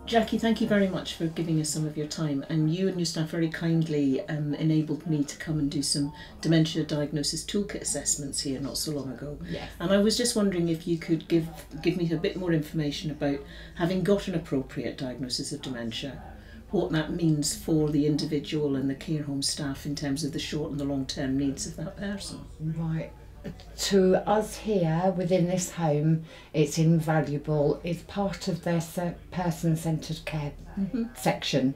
Jackie, thank you very much for giving us some of your time, and you and your staff very kindly enabled me to come and do some dementia diagnosis toolkit assessments here not so long ago. Yes. And I was just wondering if you could give me a bit more information about, having got an appropriate diagnosis of dementia, what that means for the individual and the care home staff in terms of the short and the long term needs of that person. Right. To us here within this home, it's invaluable. It's part of their person-centred care section.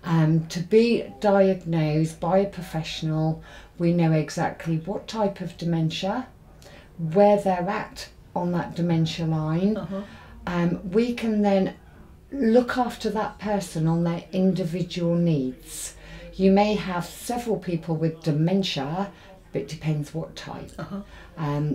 To be diagnosed by a professional, we know exactly what type of dementia, where they're at on that dementia line. We can then look after that person on their individual needs. You may have several people with dementia, but it depends what type.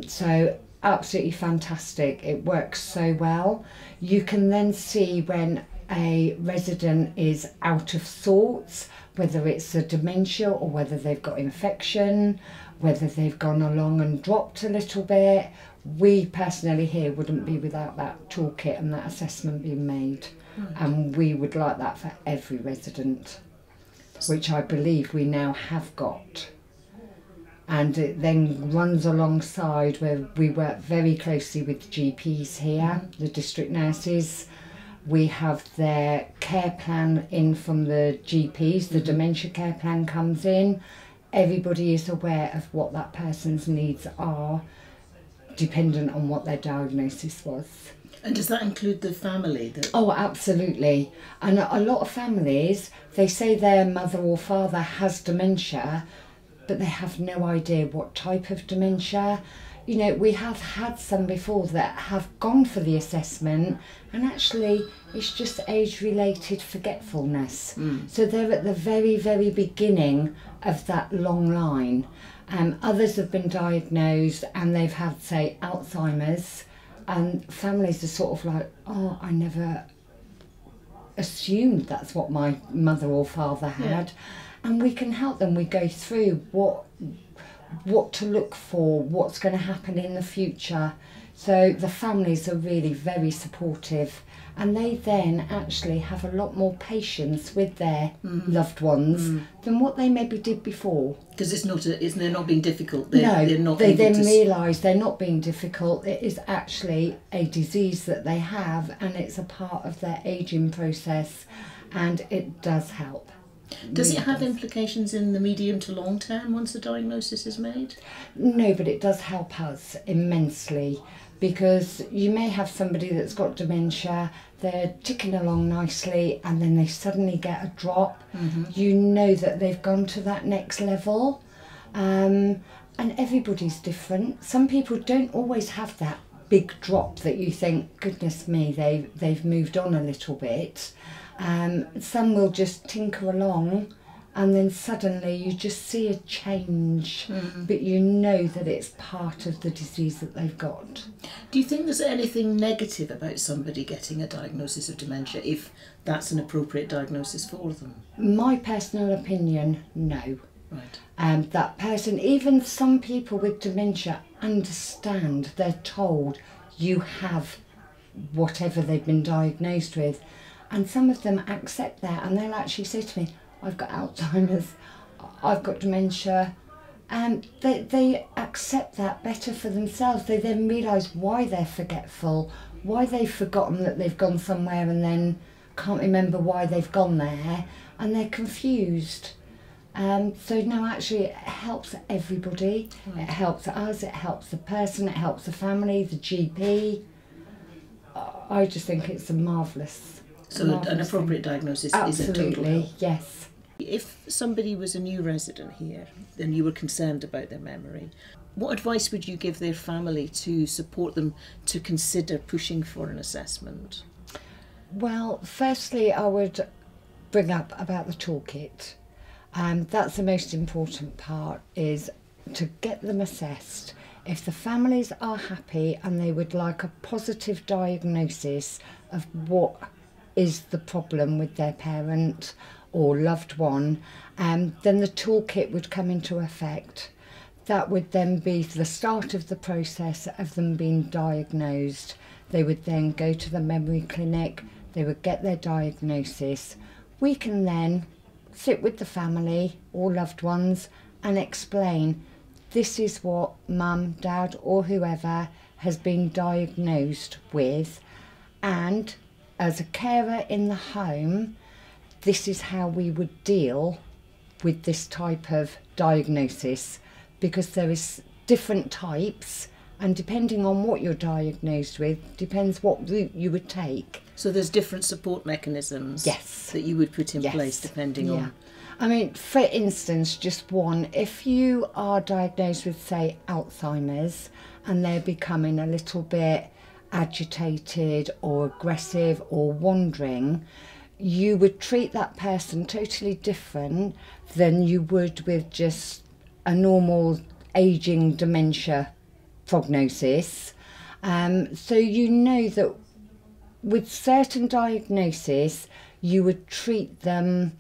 So absolutely fantastic. It works so well. You can then see when a resident is out of sorts, whether it's a dementia or whether they've got infection, whether they've gone along and dropped a little bit. We personally here wouldn't be without that toolkit and that assessment being made. And we would like that for every resident, which I believe we now have got. And it then runs alongside where we work very closely with GPs here, the district nurses. We have their care plan in from the GPs, the dementia care plan comes in. Everybody is aware of what that person's needs are, dependent on what their diagnosis was. And does that include the family? Oh, absolutely. And a lot of families, they say their mother or father has dementia, but they have no idea what type of dementia. You know, we have had some before that have gone for the assessment and actually it's just age-related forgetfulness. So they're at the very, very beginning of that long line. Others have been diagnosed and they've had, say, Alzheimer's, and families are sort of like, oh, I never assumed that's what my mother or father had. And we can help them. We go through what to look for, what's going to happen in the future. So the families are really very supportive, and they then actually have a lot more patience with their loved ones than what they maybe did before. Because they're not being difficult. They then realise they're not being difficult. It is actually a disease that they have, and it's a part of their ageing process, and it does help. Does it have implications in the medium to long term once the diagnosis is made? No, but it does help us immensely, because you may have somebody that's got dementia, they're ticking along nicely, and then they suddenly get a drop. You know that they've gone to that next level, and everybody's different. Some people don't always have that big drop that you think, goodness me, they've moved on a little bit. Some will just tinker along and then suddenly you just see a change, but you know that it's part of the disease that they've got. Do you think there's anything negative about somebody getting a diagnosis of dementia if that's an appropriate diagnosis for them? My personal opinion, no. Right. That person, even some people with dementia understand, they're told you have whatever they've been diagnosed with. And some of them accept that, and they'll actually say to me, I've got Alzheimer's, I've got dementia, and they accept that better for themselves. They then realise why they're forgetful, why they've forgotten that they've gone somewhere and then can't remember why they've gone there, and they're confused. So no, actually it helps everybody. Right. It helps us, it helps the person, it helps the family, the GP. I just think it's a marvellous. So an appropriate diagnosis is a total help. Absolutely, yes. If somebody was a new resident here and you were concerned about their memory, what advice would you give their family to support them to consider pushing for an assessment? Well, firstly, I would bring up about the toolkit. That's the most important part, is to get them assessed. If the families are happy and they would like a positive diagnosis of what is the problem with their parent or loved one, then the toolkit would come into effect. That would then be the start of the process of them being diagnosed. They would then go to the memory clinic, they would get their diagnosis. We can then sit with the family or loved ones and explain, this is what mum, dad or whoever has been diagnosed with, and as a carer in the home, this is how we would deal with this type of diagnosis, because there is different types, and depending on what you're diagnosed with depends what route you would take. So there's different support mechanisms, yes, that you would put in yes, place depending on. I mean, for instance, just one, if you are diagnosed with, say, Alzheimer's, and they're becoming a little bit agitated or aggressive or wandering, you would treat that person totally different than you would with just a normal ageing dementia prognosis. So you know that with certain diagnoses you would treat them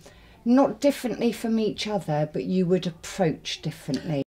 not differently from each other, but you would approach differently.